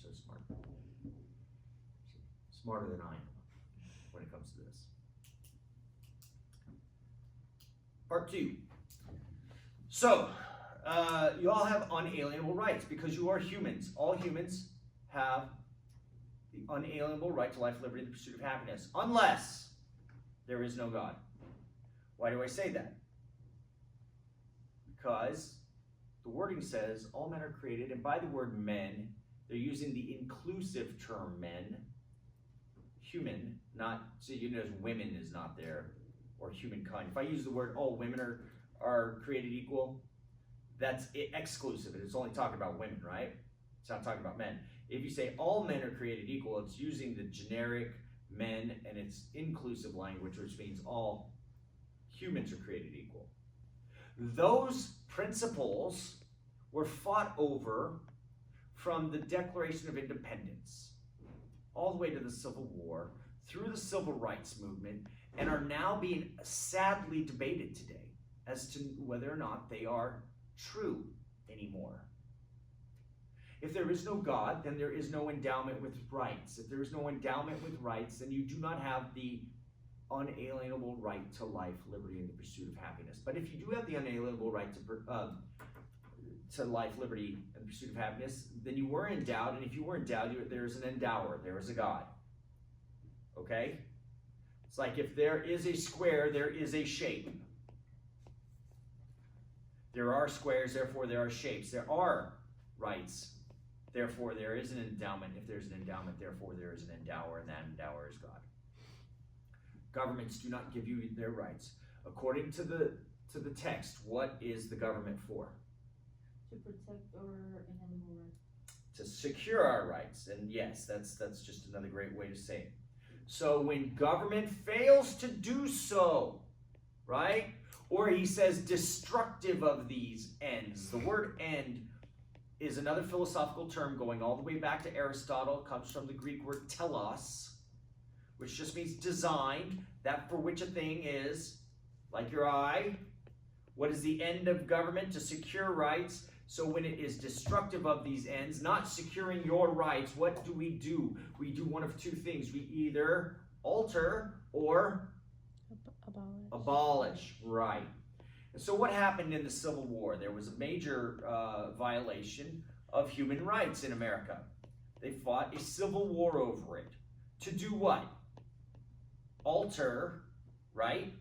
so smart. Smarter than I am when it comes to this. Part 2. So, you all have unalienable rights because you are humans. All humans have the unalienable right to life, liberty, and the pursuit of happiness, unless there is no God. Why do I say that? Because the wording says all men are created, and by the word men, they're using the inclusive term men, human, not, so you notice women is not there, or humankind. If I use the word all women are created equal, that's exclusive. It's only talking about women, right? It's not talking about men. If you say all men are created equal, it's using the generic men, and it's inclusive language, which means all humans are created equal. Those principles were fought over from the Declaration of Independence all the way to the Civil War, through the Civil Rights Movement, and are now being sadly debated today as to whether or not they are true anymore. If there is no God, then there is no endowment with rights. If there is no endowment with rights, then you do not have the unalienable right to life, liberty, and the pursuit of happiness. But if you do have the unalienable right to life, liberty, and pursuit of happiness, then you were endowed, and if you were endowed, there's an endower, there is a God. Okay? It's like if there is a square, there is a shape. There are squares, therefore there are shapes. There are rights, therefore there is an endowment. If there's an endowment, therefore there is an endower, and that endower is God. Governments do not give you their rights. According to the text, what is the government for? To protect our inalienable rights. To secure our rights. And yes, that's just another great way to say it. So when government fails to do so, right? Or he says destructive of these ends. The word end is another philosophical term going all the way back to Aristotle. It comes from the Greek word telos, which just means designed, that for which a thing is, like your eye. What is the end of government? To secure rights. So when it is destructive of these ends, not securing your rights, what do? We do one of two things. We either alter or abolish. Right. And so what happened in the Civil War? There was a major violation of human rights in America. They fought a civil war over it. To do what? Alter, right?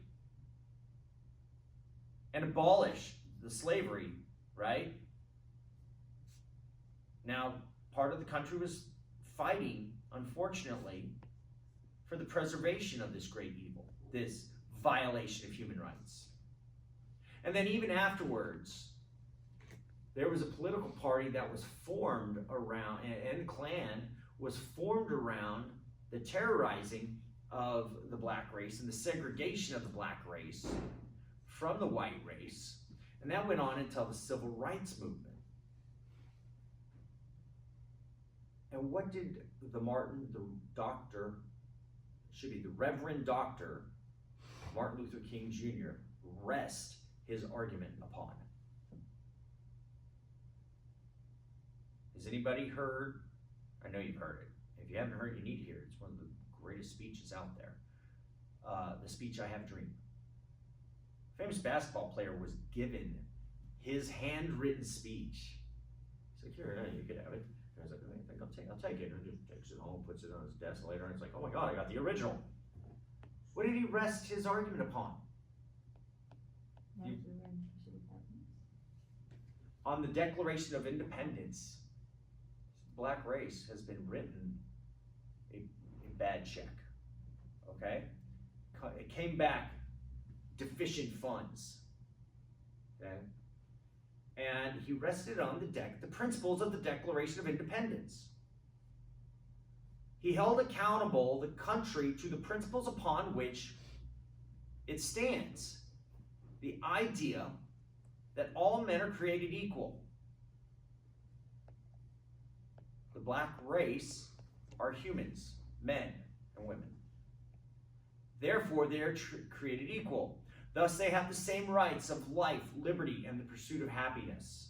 And abolish the slavery, right? Now, part of the country was fighting, unfortunately, for the preservation of this great evil, this violation of human rights. And then even afterwards, there was a political party that was formed around, and Klan was formed around the terrorizing of the black race and the segregation of the black race from the white race. And that went on until the Civil Rights Movement. And what did the Reverend Dr. Martin Luther King Jr. rest his argument upon? Has anybody heard? I know you've heard it. If you haven't heard it, you need to hear it. It's one of the greatest speeches out there. The speech, I Have a Dream. A famous basketball player was given his handwritten speech. He's like, here, you could have it. And I was like, I think I'll take it. And he just takes it home, puts it on his desk later, and it's like, oh my God, I got the original. What did he rest his argument upon? On the Declaration of Independence. Black race has been written a bad check. Okay? It came back deficient funds. Okay? And he rested on the principles of the Declaration of Independence. He held accountable the country to the principles upon which it stands. The idea that all men are created equal. The black race are humans, men and women. Therefore, they are created equal. Thus, they have the same rights of life, liberty, and the pursuit of happiness.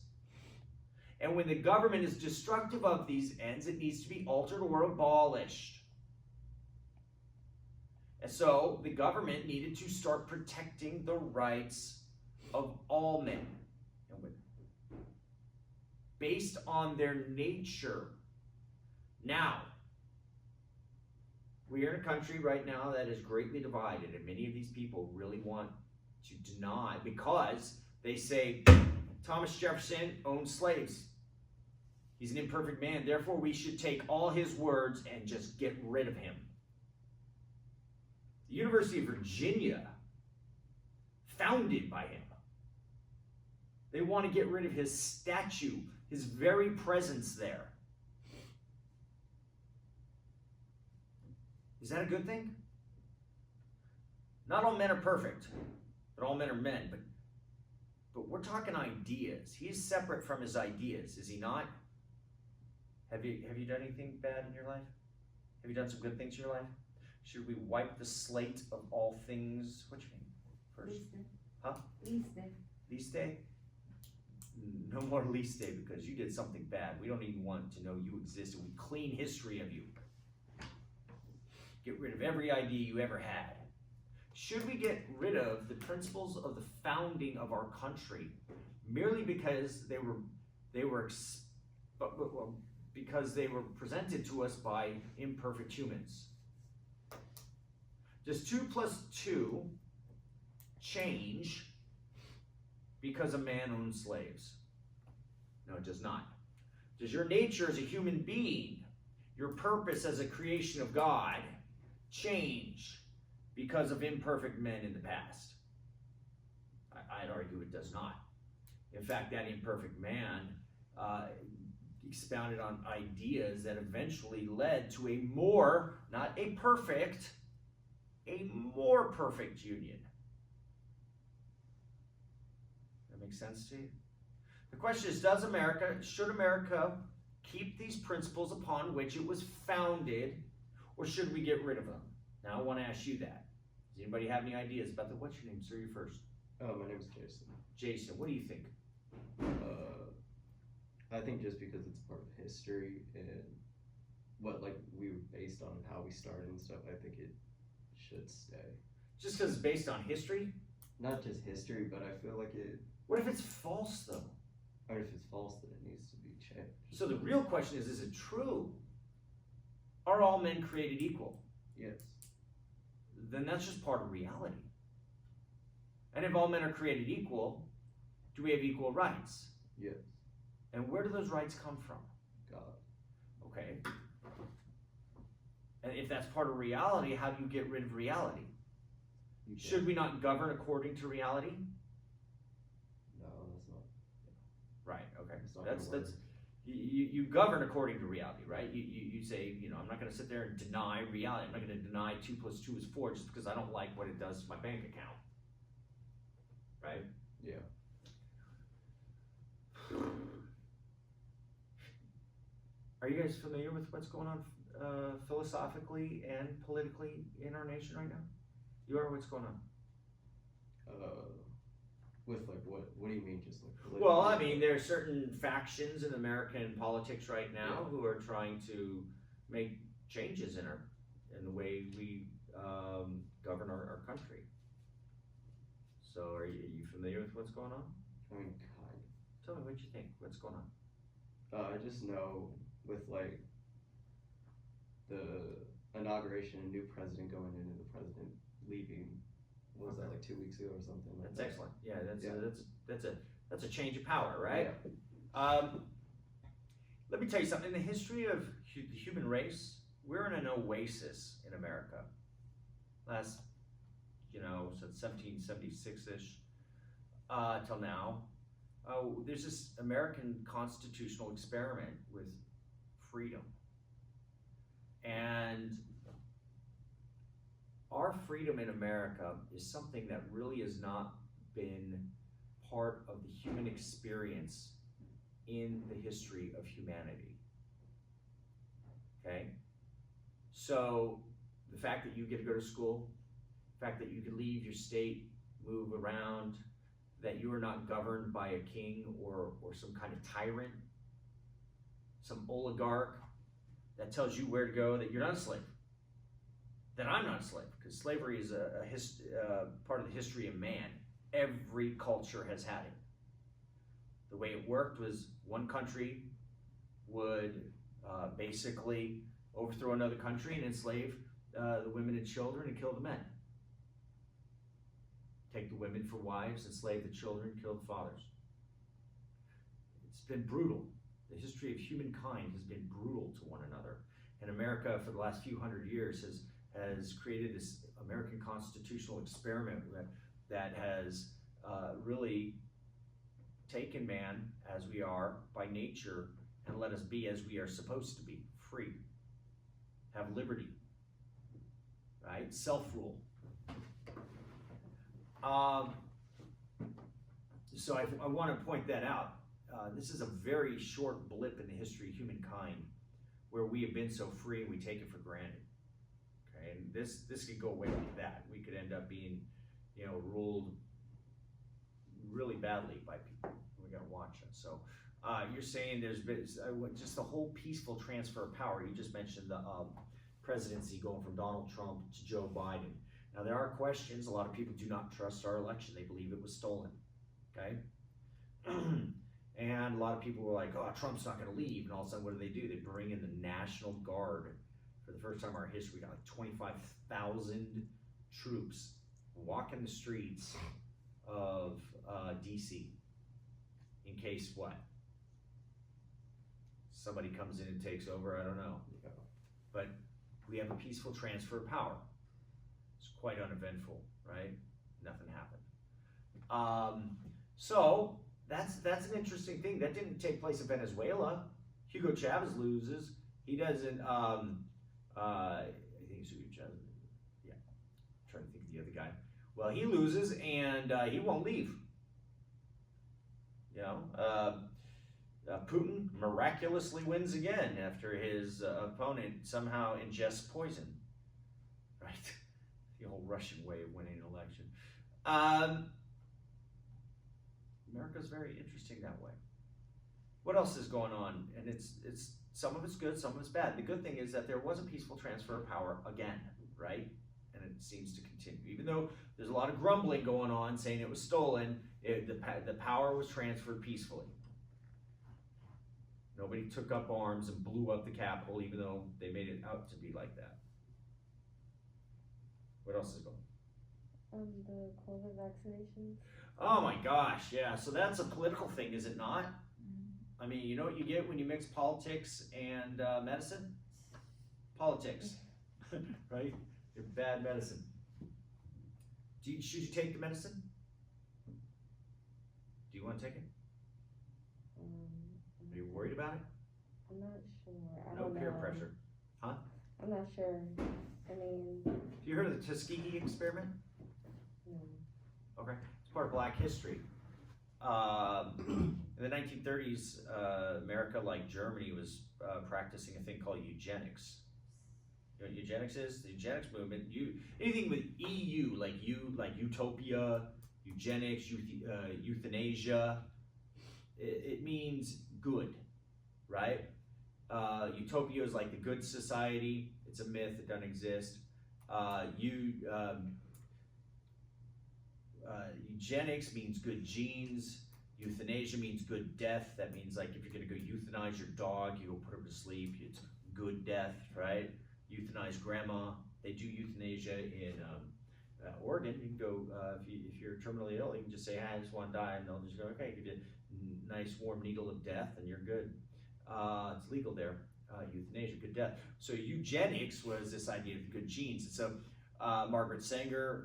And when the government is destructive of these ends, it needs to be altered or abolished. And so the government needed to start protecting the rights of all men and women based on their nature. Now, we are in a country right now that is greatly divided, and many of these people really want to deny, because they say Thomas Jefferson owned slaves. He's an imperfect man, therefore we should take all his words and just get rid of him. The University of Virginia, founded by him, they want to get rid of his statue, his very presence there. Is that a good thing? Not all men are perfect, but all men are men. But we're talking ideas. He's separate from his ideas, is he not? Have you done anything bad in your life? Have you done some good things in your life? Should we wipe the slate of all things? What's your name first? Liste. Huh? Liste. Liste? No more Liste, because you did something bad. We don't even want to know you existed. We clean history of you. Get rid of every idea you ever had. Should we get rid of the principles of the founding of our country merely because because they were presented to us by imperfect humans? Does 2 plus 2 change because a man owns slaves? No, it does not. Does your nature as a human being, your purpose as a creation of God, change because of imperfect men in the past? I'd argue it does not. In fact, that imperfect man expounded on ideas that eventually led to a more, not a perfect, a more perfect union. That makes sense to you? The question is, should America keep these principles upon which it was founded, or should we get rid of them? Now I want to ask you that. Does anybody have any ideas about that? What's your name, sir? You first. My name's Jason. Jason, what do you think? I think just because it's part of history and what we were based on and how we started and stuff, I think it should stay. Just because it's based on history? Not just history, but I feel like it. What if it's false, though? Or if it's false, then it needs to be changed. So the real question is it true? Are all men created equal? Yes. Then that's just part of reality. And if all men are created equal, do we have equal rights? Yes. And where do those rights come from? God. Okay. And if that's part of reality, how do you get rid of reality? Should we not govern according to reality? No, that's not. Right, okay. That's You govern according to reality, right? You say, I'm not going to sit there and deny reality. I'm not going to deny 2 plus 2 is 4 just because I don't like what it does to my bank account. Right? Yeah. Are you guys familiar with what's going on philosophically and politically in our nation right now? You are? What's going on? With what do you mean, just politically? Well, I mean, there are certain factions in American politics right now who are trying to make changes in the way we govern our country. So, are you familiar with what's going on? I mean, kind of. Tell me what you think. What's going on? I just know with the inauguration, a new president going in and the president leaving. What was that, 2 weeks ago or something? That's excellent. Yeah, Yeah. that's a change of power, right? Yeah. Let me tell you something. In the history of the human race, we're in an oasis in America. Since 1776-ish till now, there's this American constitutional experiment with freedom. And our freedom in America is something that really has not been part of the human experience in the history of humanity. Okay? So, the fact that you get to go to school, the fact that you can leave your state, move around, that you are not governed by a king or some kind of tyrant, some oligarch that tells you where to go, that you're not a slave. That I'm not a slave, because slavery is part of the history of man. Every culture has had it. The way it worked was one country would basically overthrow another country and enslave the women and children and kill the men. Take the women for wives, enslave the children, kill the fathers. It's been brutal. The history of humankind has been brutal to one another. And America, for the last few hundred years, has created this American constitutional experiment that has really taken man as we are by nature and let us be as we are supposed to be, free, have liberty, right? Self-rule. So I want to point that out. This is a very short blip in the history of humankind where we have been so free and we take it for granted. Okay, and this could go away like that. We could end up being, ruled really badly by people. We got to watch it. So you're saying there's been just the whole peaceful transfer of power. You just mentioned the presidency going from Donald Trump to Joe Biden. Now there are questions. A lot of people do not trust our election. They believe it was stolen. Okay. And a lot of people were like, oh, Trump's not going to leave. And all of a sudden, what do? They bring in the National Guard. For the first time in our history, we got like 25,000 troops walking the streets of DC. In case what? Somebody comes in and takes over, I don't know. But we have a peaceful transfer of power. It's quite uneventful, right? Nothing happened. So that's an interesting thing. That didn't take place in Venezuela. Hugo Chavez loses. He doesn't. I think it's Hugo Chavez. Yeah, I'm trying to think of the other guy. Well, he loses and he won't leave. Putin miraculously wins again after his opponent somehow ingests poison. Right, the old Russian way of winning an election. America's very interesting that way. What else is going on? And it's some of it's good, some of it's bad. The good thing is that there was a peaceful transfer of power again, right? And it seems to continue. Even though there's a lot of grumbling going on saying it was stolen, the power was transferred peacefully. Nobody took up arms and blew up the Capitol, even though they made it out to be like that. What else is going on? The COVID vaccinations. Oh my gosh, yeah. So that's a political thing, is it not? I mean, you know what you get when you mix politics and medicine? Politics, right? You're bad medicine. Should you take the medicine? Do you want to take it? Are you worried about it? I'm not sure. I No don't peer know. pressure. Huh? I'm not sure. I mean, Have you heard of the Tuskegee experiment? no. Okay. It's part of Black history. In the 1930s, America, like Germany, was practicing a thing called eugenics. You know what eugenics is? The eugenics movement. Anything with EU, like utopia, eugenics, euthanasia. It means good, right? Utopia is like the good society. It's a myth. It doesn't exist. Eugenics means good genes. Euthanasia means good death. That means like if you're gonna go euthanize your dog, you go put him to sleep. It's good death, right? Euthanize grandma. They do euthanasia in Oregon. You can go if you're terminally ill, you can just say, "Hey, I just want to die," and they'll just go, "Okay, give you a nice warm needle of death, and you're good." It's legal there. Euthanasia, good death. So eugenics was this idea of good genes. And so Margaret Sanger,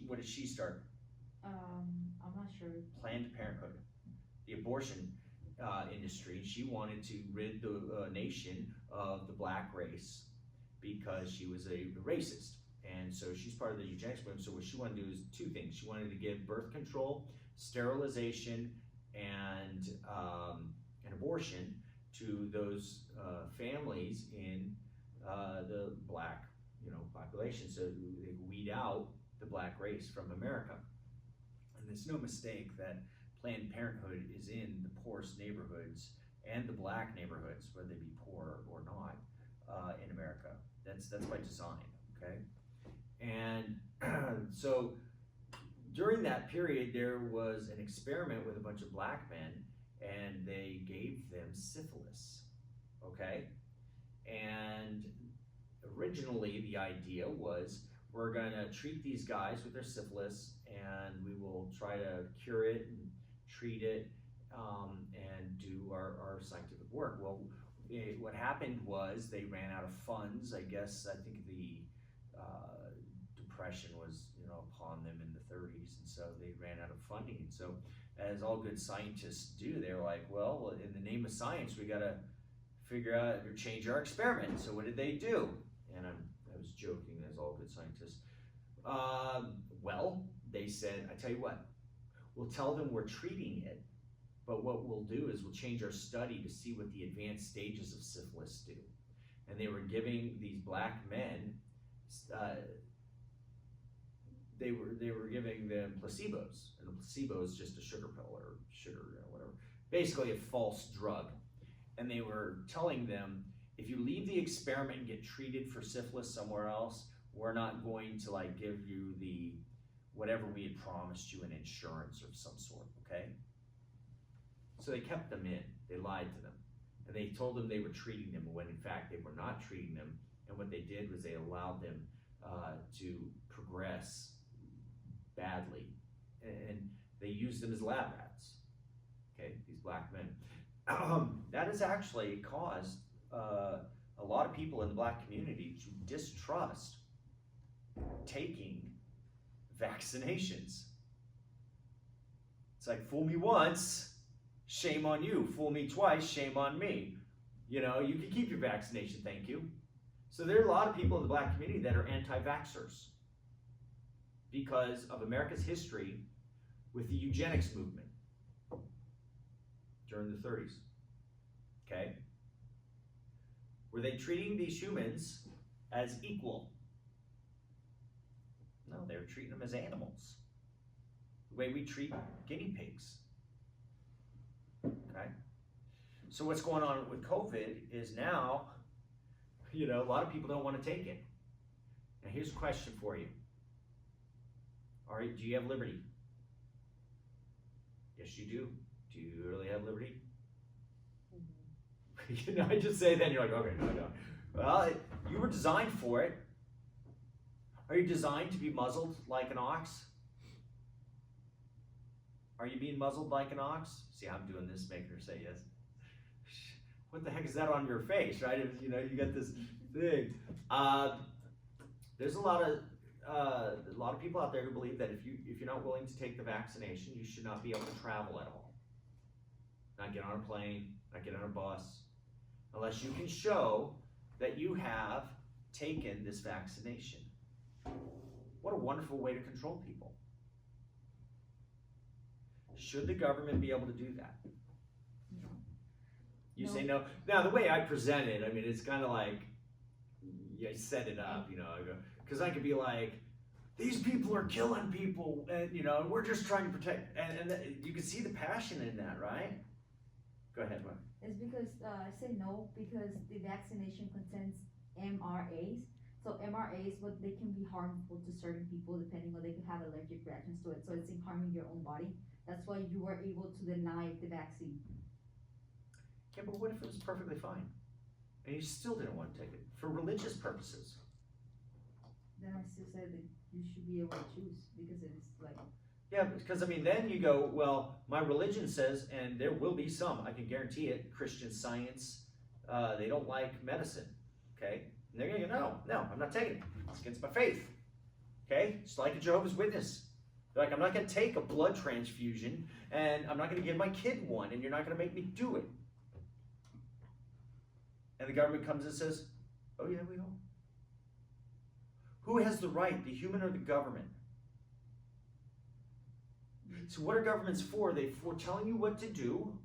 what did she start? I'm not sure. Planned Parenthood, the abortion industry. She wanted to rid the nation of the black race because she was a racist. And so she's part of the eugenics movement. So what she wanted to do is two things. She wanted to give birth control, sterilization, and abortion to those families in the black, population, so they weed out the black race from America. And it's no mistake that Planned Parenthood is in the poorest neighborhoods and the black neighborhoods, whether they be poor or not, in America. That's by design, okay? And so during that period, there was an experiment with a bunch of black men, and they gave them syphilis, okay? And originally the idea was, we're gonna treat these guys with their syphilis, and we will try to cure it and treat it, and do our scientific work. Well, what happened was they ran out of funds. I guess, I think the depression was, upon them in the 30s, and so they ran out of funding. And so, as all good scientists do, they were like, well, in the name of science, we gotta figure out or change our experiment. So what did they do? And I was joking, as all good scientists. Well, they said, I tell you what, we'll tell them we're treating it, but what we'll do is we'll change our study to see what the advanced stages of syphilis do. And they were giving these black men, they were giving them placebos, and the placebo is just a sugar pill or sugar, whatever, basically a false drug. And they were telling them, if you leave the experiment and get treated for syphilis somewhere else, we're not going to give you the whatever we had promised you in insurance of some sort, okay? So they kept them in, they lied to them. And they told them they were treating them when in fact they were not treating them. And what they did was they allowed them to progress badly. And they used them as lab rats, okay, these black men. That has actually caused a lot of people in the black community to distrust taking vaccinations. It's like, fool me once, shame on you. Fool me twice, shame on me. You can keep your vaccination, thank you. So there are a lot of people in the black community that are anti-vaxxers because of America's history with the eugenics movement during the 30s, okay? Were they treating these humans as equal? No, they were treating them as animals, the way we treat guinea pigs, okay? So what's going on with COVID is now, a lot of people don't want to take it. Now here's a question for you. All right, do you have liberty? Yes, you do. Do you really have liberty? I just say that and you're like, okay, no, I don't. Well, you were designed for it. Are you designed to be muzzled like an ox? Are you being muzzled like an ox? See, I'm doing this, making her say yes. What the heck is that on your face, right? You got this thing. There's a lot of people out there who believe that if you're not willing to take the vaccination, you should not be able to travel at all. Not get on a plane, not get on a bus, unless you can show that you have taken this vaccination. What a wonderful way to control people. Should the government be able to do that? No. You No. say no. Now, the way I present it, it's kind of like, I set it up, because I could be like, these people are killing people, and, we're just trying to protect, and you can see the passion in that, right? Go ahead, Mark. It's because, I say no, because the vaccination contains MRAs. So MRAs, they can be harmful to certain people depending on, they could have allergic reactions to it. So it's harming your own body. That's why you were able to deny the vaccine. Yeah, but what if it was perfectly fine? And you still didn't want to take it for religious purposes? Then I still say that you should be able to choose because it's like. Yeah, because then you go, well, my religion says, and there will be some, I can guarantee it, Christian Science, they don't like medicine, okay? And they're gonna go, no, I'm not taking it. It's against my faith, okay? It's like a Jehovah's Witness. They're like, I'm not gonna take a blood transfusion, and I'm not gonna give my kid one, and you're not gonna make me do it. And the government comes and says, oh yeah, we are. Who has the right, the human or the government? So what are governments for? Are they for telling you what to do?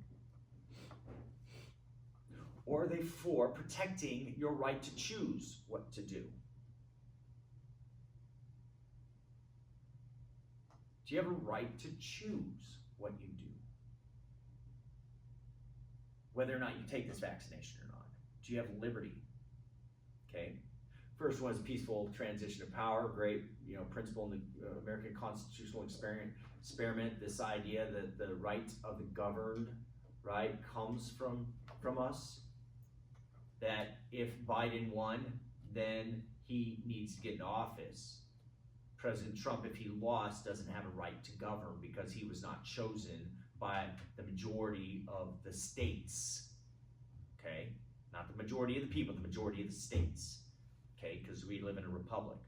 Or are they for protecting your right to choose what to do? Do you have a right to choose what you do? whether or not you take this vaccination or not. Do you have liberty? Okay. First one is peaceful transition of power. Great, principle in the American constitutional experiment. This idea that the rights of the governed, right, comes from us. That if Biden won, then he needs to get in office. President Trump, if he lost, doesn't have a right to govern because he was not chosen by the majority of the states. Okay, not the majority of the people, the majority of the states. Okay, because we live in a republic.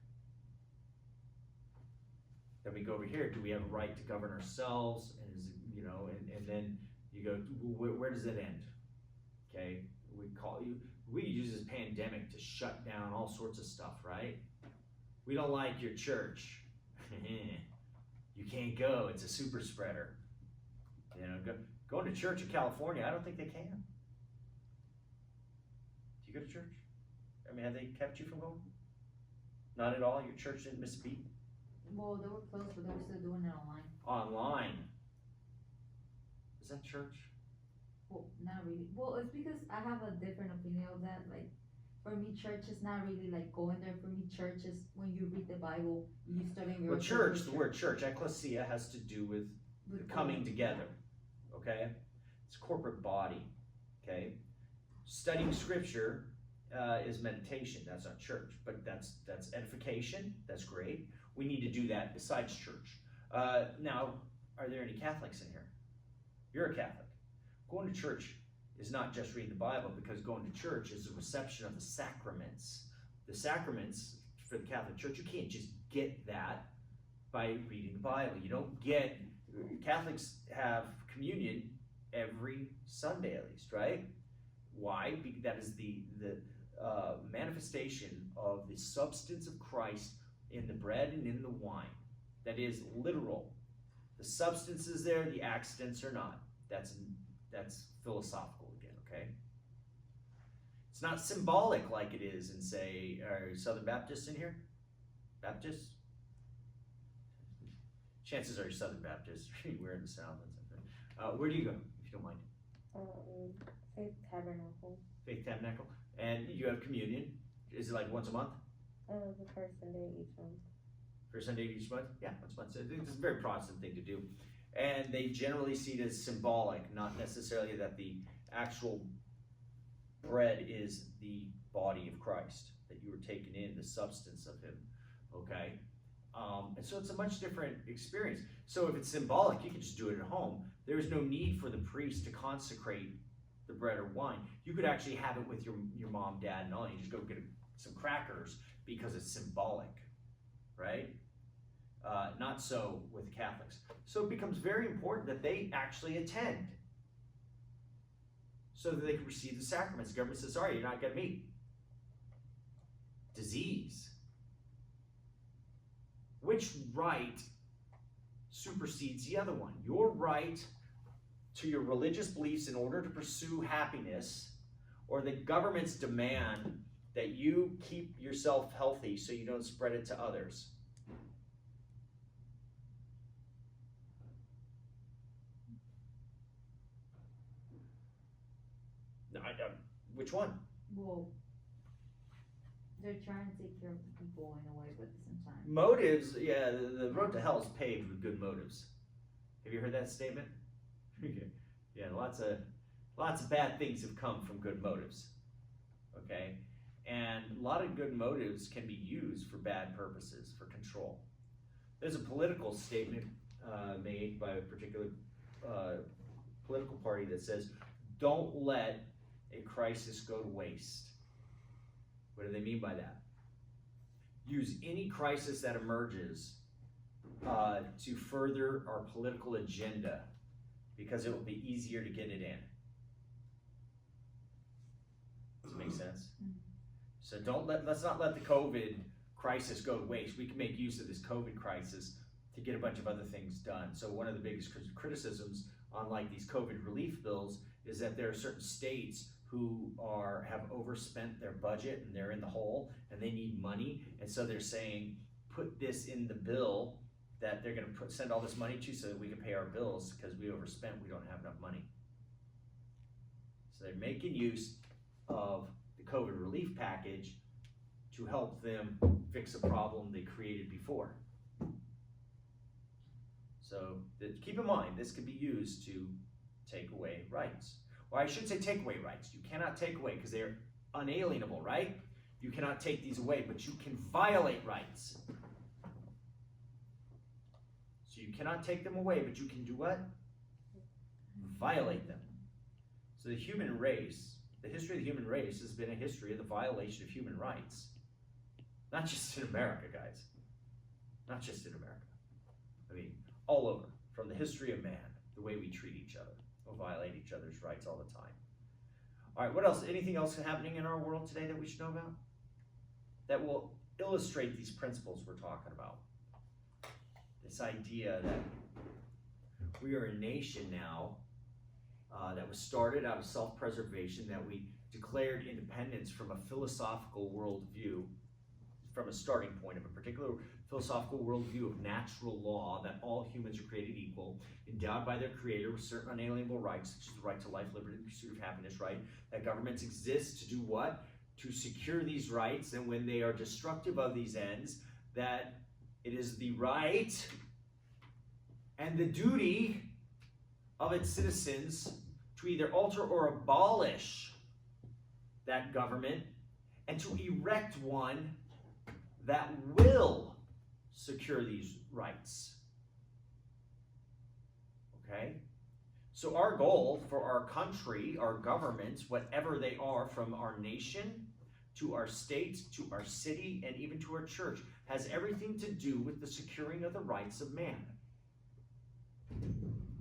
Then we go over here. Do we have a right to govern ourselves? And is and then you go, where does it end? Okay, we use this pandemic to shut down all sorts of stuff, right? We don't like your church. You can't go. It's a super spreader. Going to church in California, I don't think they can. Do you go to church? I mean, have they kept you from going? Not at all? Your church didn't miss a beat? Well, they were closed, but they were still doing it online. Online. Is that church? Well, not really. Well, it's because I have a different opinion of that. Like, for me, church is not really like going there. For me, church is when you read the Bible, you study your. Well, church, the word church, ecclesia, has to do with coming together. Okay? It's a corporate body. Okay? Studying scripture is meditation. That's not church, but that's edification. That's great. We need to do that besides church. Now, are there any Catholics in here? You're a Catholic. Going to church is not just reading the Bible, because going to church is a reception of the sacraments. The sacraments for the Catholic Church, you can't just get that by reading the Bible. You don't get, Catholics have communion every Sunday at least, right? Why? Because that is the manifestation of the substance of Christ in the bread and in the wine. That is literal. The substance is there, the accidents are not. That's philosophical again, okay? It's not symbolic like it is in, say, are Southern Baptists in here? Baptists? Chances are you're Southern Baptists. We're in the South. Where do you go, if you don't mind? Faith Tabernacle. Faith Tabernacle. And you have communion. Is it like once a month? The first Sunday each month. First Sunday each month? Yeah, once a month. So it's a very Protestant thing to do. And they generally see it as symbolic, not necessarily that the actual bread is the body of Christ, that you were taken in, the substance of him, okay? And so it's a much different experience. So if it's symbolic, you can just do it at home. There's no need for the priest to consecrate the bread or wine. You could actually have it with your mom, dad, and all. You just go get some crackers because it's symbolic, right? Not so with Catholics. So it becomes very important that they actually attend so that they can receive the sacraments. The government says, sorry, you're not going to meet. Disease. Which right supersedes the other one? Your right to your religious beliefs in order to pursue happiness, or the government's demand that you keep yourself healthy so you don't spread it to others? Which one? Well, they're trying to take care of the people in a way, but at the same time. Motives, yeah, the road to hell is paved with good motives. Have you heard that statement? Yeah, lots of bad things have come from good motives. Okay? And a lot of good motives can be used for bad purposes, for control. There's a political statement made by a particular political party that says, don't let a crisis go to waste. What do they mean by that? Use any crisis that emerges to further our political agenda, because it will be easier to get it in. Does it make sense? So let's not let the COVID crisis go to waste. We can make use of this COVID crisis to get a bunch of other things done. So one of the biggest criticisms on like these COVID relief bills is that there are certain states who have overspent their budget and they're in the hole and they need money, and so they're saying put this in the bill that they're going to send all this money to so that we can pay our bills because we overspent, we don't have enough money. So they're making use of the COVID relief package to help them fix a problem they created before. So keep in mind, this could be used to take away rights. Well, I should say take away rights. You cannot take away because they're unalienable, right? You cannot take these away, but you can violate rights. So you cannot take them away, but you can do what? Violate them. So the human race, the history of the human race has been a history of the violation of human rights. Not just in America, guys. Not just in America. I mean, all over, from the history of man, the way we treat each other. We'll violate each other's rights all the time. All right, what else? Anything else happening in our world today that we should know about? That will illustrate these principles we're talking about. This idea that we are a nation now that was started out of self-preservation, that we declared independence from a philosophical worldview, from a starting point of a particular philosophical worldview of natural law, that all humans are created equal, endowed by their creator with certain unalienable rights, such as the right to life, liberty, and pursuit of happiness, right? That governments exist to do what? To secure these rights, and when they are destructive of these ends, that it is the right and the duty of its citizens to either alter or abolish that government and to erect one that will secure these rights. Okay? So our goal for our country, our governments, whatever they are, from our nation to our state, to our city, and even to our church, has everything to do with the securing of the rights of man.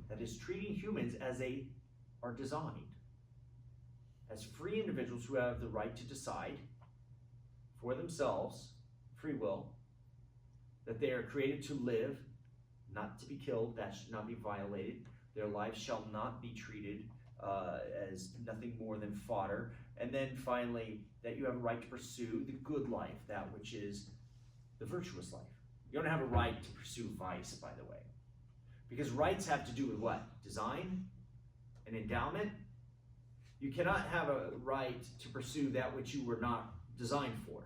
That is, treating humans as they are designed, as free individuals who have the right to decide for themselves, free will, that they are created to live, not to be killed, that should not be violated. Their lives shall not be treated as nothing more than fodder. And then finally, that you have a right to pursue the good life, that which is the virtuous life. You don't have a right to pursue vice, by the way. Because rights have to do with what? Design and endowment. You cannot have a right to pursue that which you were not designed for.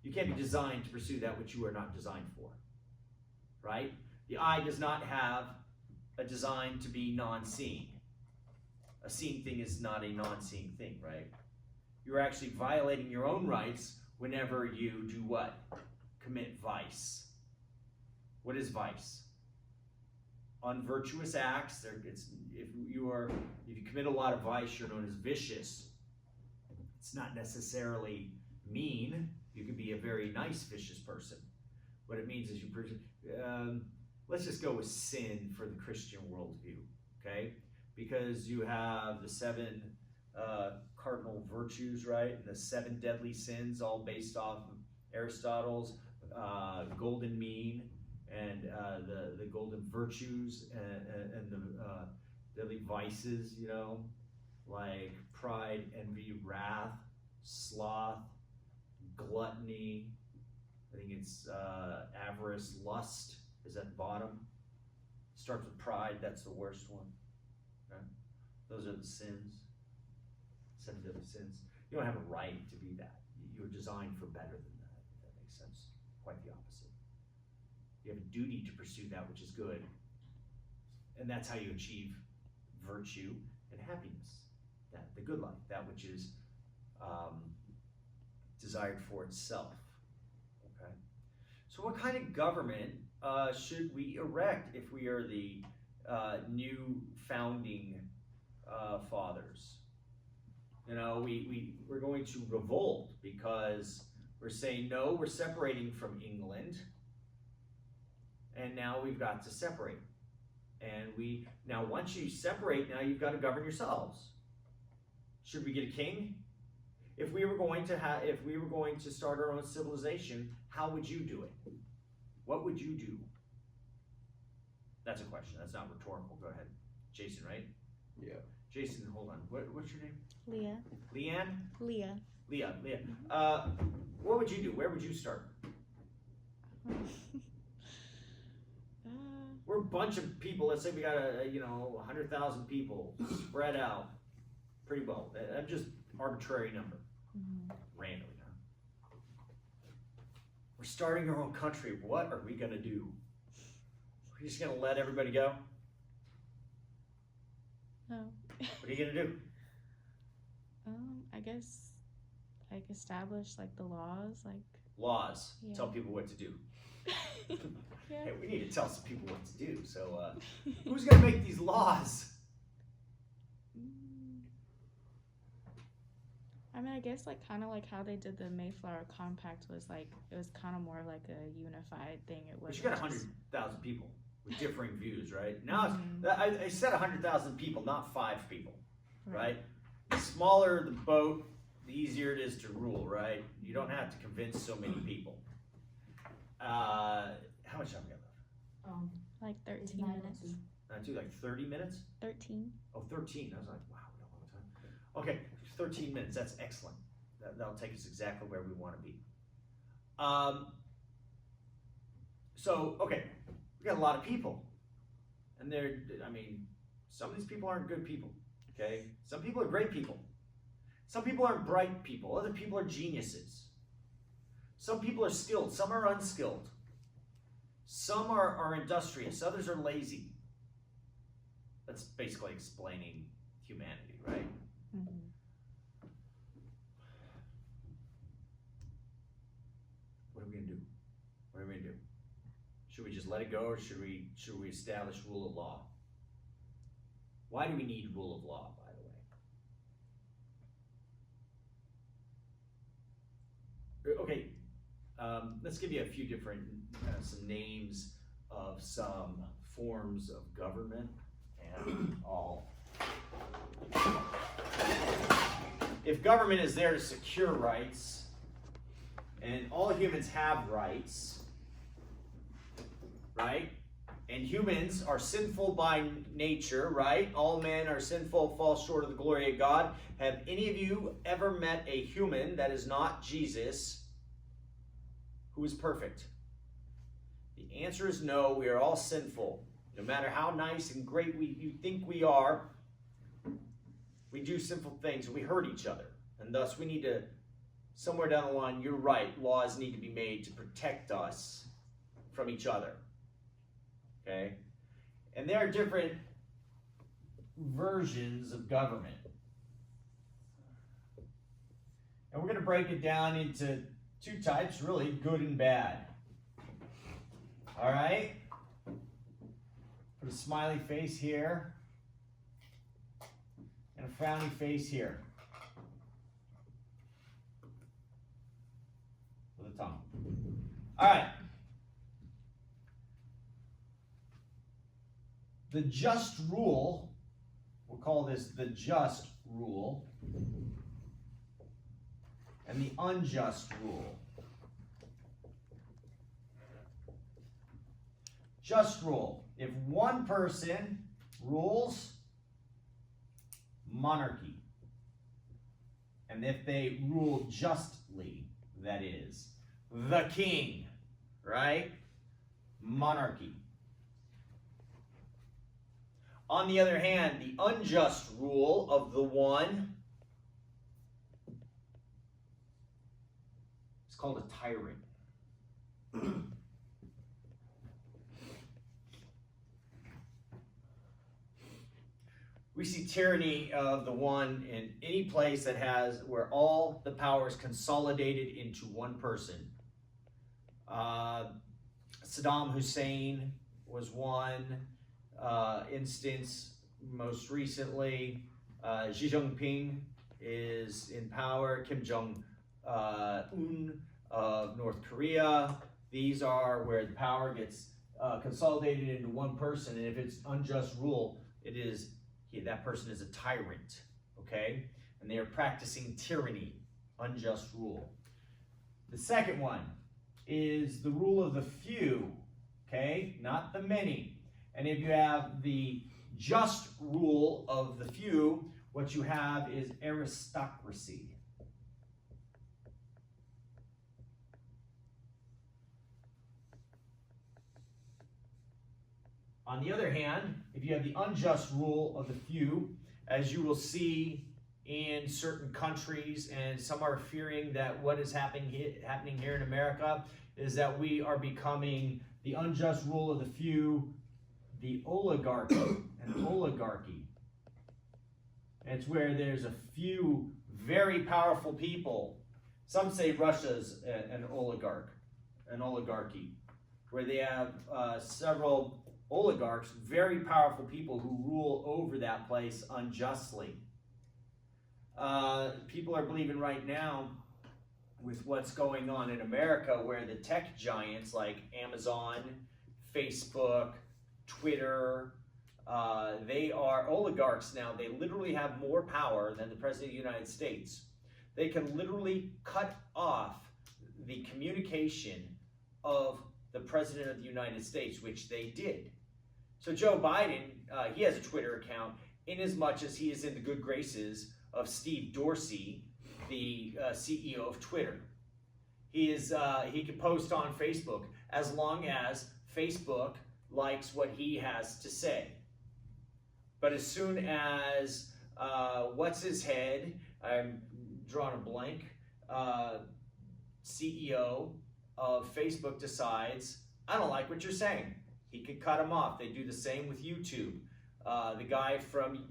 You can't be designed to pursue that which you are not designed for, right? The eye does not have a design to be non-seeing. A seeing thing is not a non-seeing thing, right? You're actually violating your own rights whenever you do what? Commit vice. What is vice? Unvirtuous acts. If you commit a lot of vice, you're known as vicious. It's not necessarily mean. You could be a very nice vicious person. What it means is let's just go with sin for the Christian worldview, okay? Because you have the 7 cardinal virtues, right? And the 7 deadly sins, all based off of Aristotle's golden mean, and the golden virtues, and the deadly vices, you know, like pride, envy, wrath, sloth, gluttony. I think it's avarice, lust is at the bottom. Starts with pride, that's the worst one. Okay? Those are the sins. 7 deadly sins. You don't have a right to be that. You're designed for better than that, if that makes sense. Quite the opposite. You have a duty to pursue that which is good. And that's how you achieve virtue and happiness. The good life, that which is desired for itself. Okay? So what kind of government should we erect if we are the new founding fathers? You know, we're going to revolt because we're saying, no, we're separating from England, and now we've got to separate. And now once you separate, now you've got to govern yourselves. Should we get a king? If we were going to start our own civilization, how would you do it? What would you do? That's a question. That's not rhetorical. Go ahead. Jason, right? Yeah. Jason, hold on. What's your name? Leah. Leanne? Leah. Leah. What would you do? Where would you start? We're a bunch of people. Let's say we got 100,000 people spread out. pretty well. I'm just arbitrary number, Mhm. randomly. Huh? We're starting our own country. What are we gonna do? We're just gonna let everybody go? No. What are you gonna do? I guess like establish like the laws, like Laws. Yeah. Tell people what to do. yeah. Hey, we need to tell some people what to do. So, who's gonna make these laws? Mm. I mean, I guess like kind of like how they did the Mayflower Compact was like it was kind of more like a unified thing. It But was you got 100,000 people with differing views, right? Now, Mhm. I said 100,000 people, not 5 people, right? The smaller the boat, the easier it is to rule, right? You don't have to convince so many people. How much time we got left? Like It's 13 minutes. 9:02. Not too, like 30 minutes? 13. Oh, 13. I was like, wow, we got a long time. Okay, 13 minutes. That's excellent. That'll take us exactly where we want to be. So, okay, we got a lot of people. And some of these people aren't good people, okay? Some people are great people. Some people aren't bright people. Other people are geniuses. Some people are skilled. Some are unskilled. Some are industrious. Others are lazy. That's basically explaining humanity, right? Mm-hmm. What are we gonna do? What are we gonna do? Should we just let it go, or should we establish rule of law? Why do we need rule of law, by the way? Okay, let's give you a few different some names of some forms of government, and all. If government is there to secure rights, and all humans have rights, right? And humans are sinful by nature, right? All men are sinful, fall short of the glory of God. Have any of you ever met a human that is not Jesus, who is perfect? The answer is no. We are all sinful. No matter how nice and great you think we are, we do sinful things and we hurt each other. And thus we need to, somewhere down the line, you're right, laws need to be made to protect us from each other. Okay? And there are different versions of government. And we're going to break it down into 2 types, really, good and bad. All right? Put a smiley face here and a frowny face here with a tongue. All right. The just rule, we'll call this the just rule, and the unjust rule. Just rule. If one person rules, monarchy. And if they rule justly, that is, the king, right? Monarchy. On the other hand, the unjust rule of the one is called a tyrant. We see tyranny of the one in any place that has where all the power is consolidated into one person. Saddam Hussein was one instance. Most recently, Xi Jinping is in power. Kim Jong-un of North Korea. These are where the power gets consolidated into one person, and if it's unjust rule, it is that person is a tyrant, okay? And they are practicing tyranny, unjust rule. The second one is the rule of the few, okay? Not the many. And if you have the just rule of the few, what you have is aristocracy. On the other hand, if you have the unjust rule of the few, as you will see in certain countries, and some are fearing that what is happening here in America is that we are becoming the unjust rule of the few, the oligarchy, an oligarchy. It's where there's a few very powerful people. Some say Russia's an oligarchy, where they have several oligarchs, very powerful people who rule over that place unjustly. People are believing right now with what's going on in America, where the tech giants like Amazon, Facebook, Twitter, they are oligarchs now. They literally have more power than the President of the United States. They can literally cut off the communication of the President of the United States, which they did. So Joe Biden, he has a Twitter account in as much as he is in the good graces of Steve Dorsey, the CEO of Twitter. He can post on Facebook as long as Facebook likes what he has to say. But as soon as what's his head, I'm drawing a blank, CEO of Facebook decides, I don't like what you're saying, he could cut him off. They do the same with YouTube. The guy from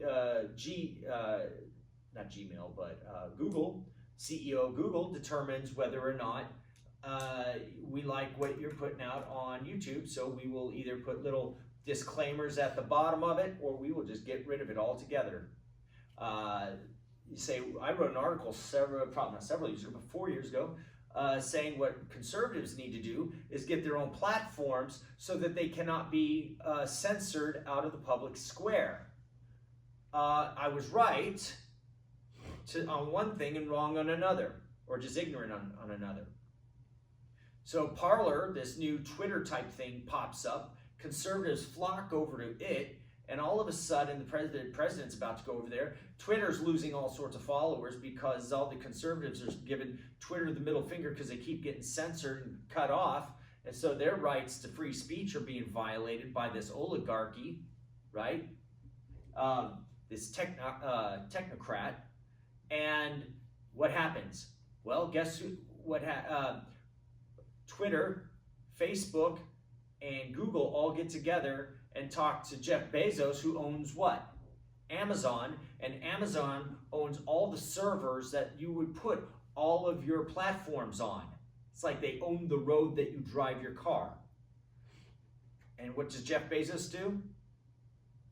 Google, CEO of Google, determines whether or not we like what you're putting out on YouTube, so we will either put little disclaimers at the bottom of it, or we will just get rid of it altogether. You say, I wrote an article not several years ago, but 4 years ago, saying what conservatives need to do is get their own platforms so that they cannot be censored out of the public square. I was right on one thing and wrong on another, or just ignorant on another. So Parler, this new Twitter type thing, pops up. Conservatives flock over to it, and all of a sudden the president's about to go over there. Twitter's losing all sorts of followers because all the conservatives are giving Twitter the middle finger because they keep getting censored and cut off, and so their rights to free speech are being violated by this oligarchy, right? This technocrat. And what happens? Well, guess who? Twitter, Facebook, and Google all get together and talk to Jeff Bezos, who owns what? Amazon, and Amazon owns all the servers that you would put all of your platforms on. It's like they own the road that you drive your car. And what does Jeff Bezos do?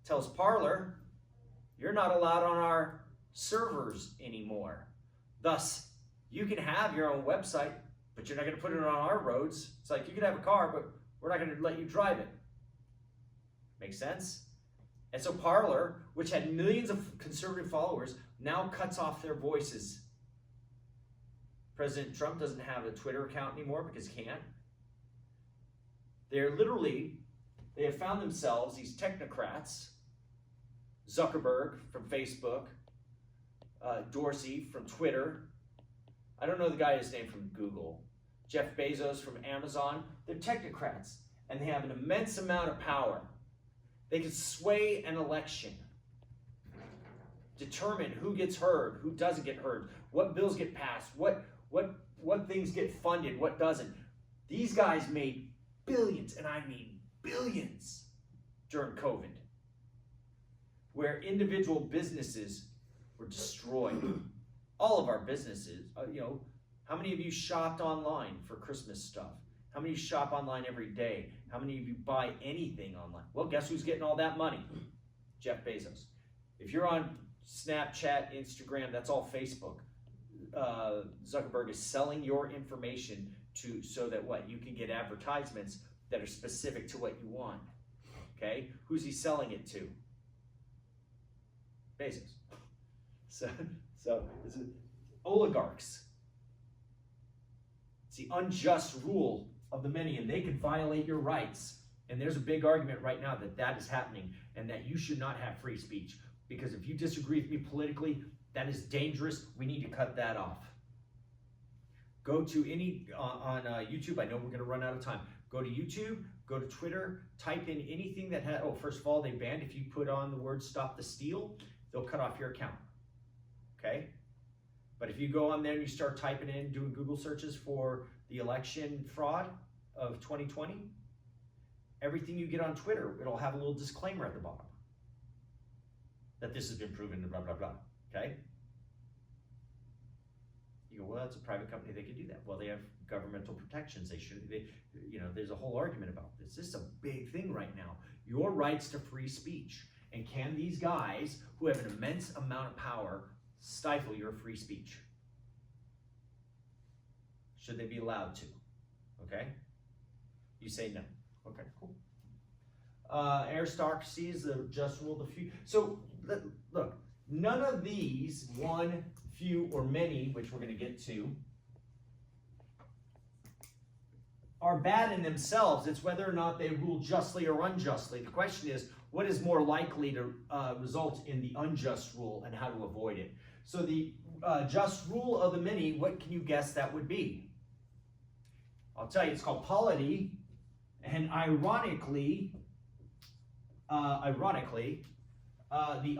Tells Parler, you're not allowed on our servers anymore. Thus, you can have your own website, but you're not going to put it on our roads. It's like you can have a car, but we're not going to let you drive it. Make sense? And so Parler, which had millions of conservative followers, now cuts off their voices. President Trump doesn't have a Twitter account anymore because he can't. They have found themselves, these technocrats, Zuckerberg from Facebook, Dorsey from Twitter, I don't know the guy's name from Google, Jeff Bezos from Amazon. They're technocrats, and they have an immense amount of power. They can sway an election, determine who gets heard, who doesn't get heard, what bills get passed, what things get funded, what doesn't. These guys made billions, and I mean billions, during COVID, where individual businesses were destroyed. All of our businesses, how many of you shopped online for Christmas stuff? How many of you shop online every day? How many of you buy anything online? Well, guess who's getting all that money? Jeff Bezos. If you're on Snapchat, Instagram, that's all Facebook. Zuckerberg is selling your information so that you can get advertisements that are specific to what you want. Okay? Who's he selling it to? Bezos. So it's oligarchs. It's the unjust rule of the many, and they can violate your rights. And there's a big argument right now that is happening, and that you should not have free speech. Because if you disagree with me politically, that is dangerous. We need to cut that off. Go to on YouTube. I know we're going to run out of time. Go to YouTube, go to Twitter, type in anything that first of all, they banned if you put on the word "Stop the Steal," they'll cut off your account. okay? But if you go on there and you start typing in, doing Google searches for the election fraud of 2020, everything you get on Twitter, it'll have a little disclaimer at the bottom that this has been proven, blah, blah, blah, okay? You go, well, that's a private company, they can do that. Well, they have governmental protections, there's a whole argument about this. This is a big thing right now. Your rights to free speech. And can these guys, who have an immense amount of power, stifle your free speech? Should they be allowed to? Okay? You say no. Okay, cool. Aristocracy is the just rule of the few. So, look, none of these, one, few, or many, which we're going to get to, are bad in themselves. It's whether or not they rule justly or unjustly. The question is, what is more likely to result in the unjust rule and how to avoid it? So the just rule of the many, what can you guess that would be? I'll tell you, it's called polity, and ironically, the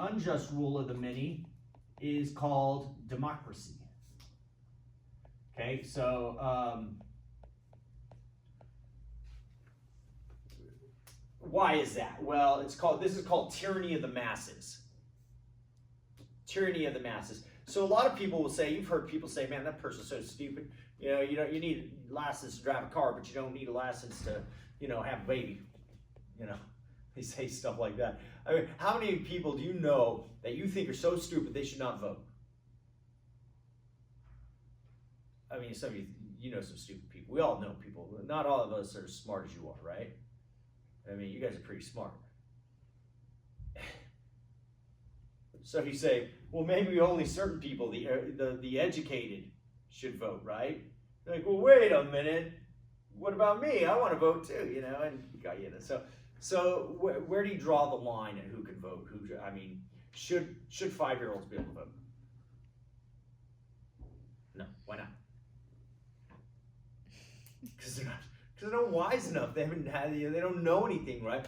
unjust rule of the many is called democracy. Okay, so why is that? Well, this is called tyranny of the masses. Tyranny of the masses. So a lot of people will say, you've heard people say, man, that person's so stupid. You need a license to drive a car, but you don't need a license to, have a baby. They say stuff like that. I mean, how many people do you know that you think are so stupid they should not vote? I mean, some of you know some stupid people. We all know people. Not all of us are as smart as you are, right? I mean, you guys are pretty smart. So you say, well, maybe only certain people, the educated, should vote, right? You're like, well, wait a minute. What about me? I want to vote too, and so where do you draw the line at who can vote? Should 5-year-olds be able to vote? No, why not? Because they're not wise enough. They don't know anything, right?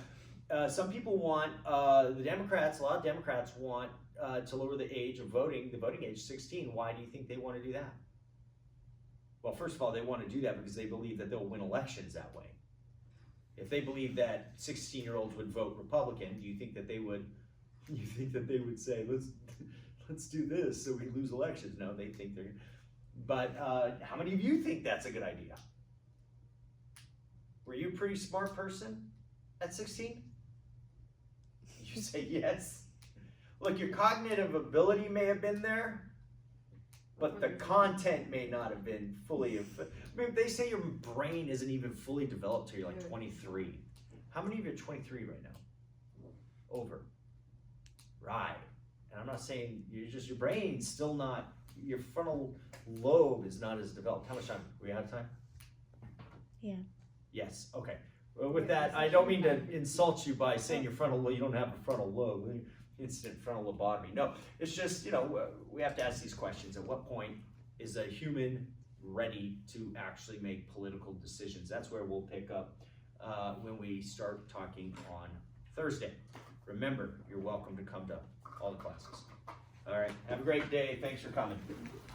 Some people want a lot of Democrats want to lower the age of voting, the voting age 16. Why do you think they want to do that? Well, first of all, they want to do that because they believe that they'll win elections that way. If they believe that 16-year-olds would vote Republican, do you think that they would say, let's do this so we lose elections? No, they think they're. But how many of you think that's a good idea? Were you a pretty smart person at 16? You say yes. Look, your cognitive ability may have been there, but the content may not have been fully. They say your brain isn't even fully developed till you're like 23. How many of you are 23 right now? Over. Right. And I'm not saying your brain's still not, your frontal lobe is not as developed. How much time? Are we out of time? Yeah. Yes. Okay. Well, with that, I don't mean to insult you by saying you don't have a frontal lobe. Instant frontal lobotomy. No, it's just, we have to ask these questions. At what point is a human ready to actually make political decisions? That's where we'll pick up when we start talking on Thursday. Remember, you're welcome to come to all the classes. All right, have a great day. Thanks for coming.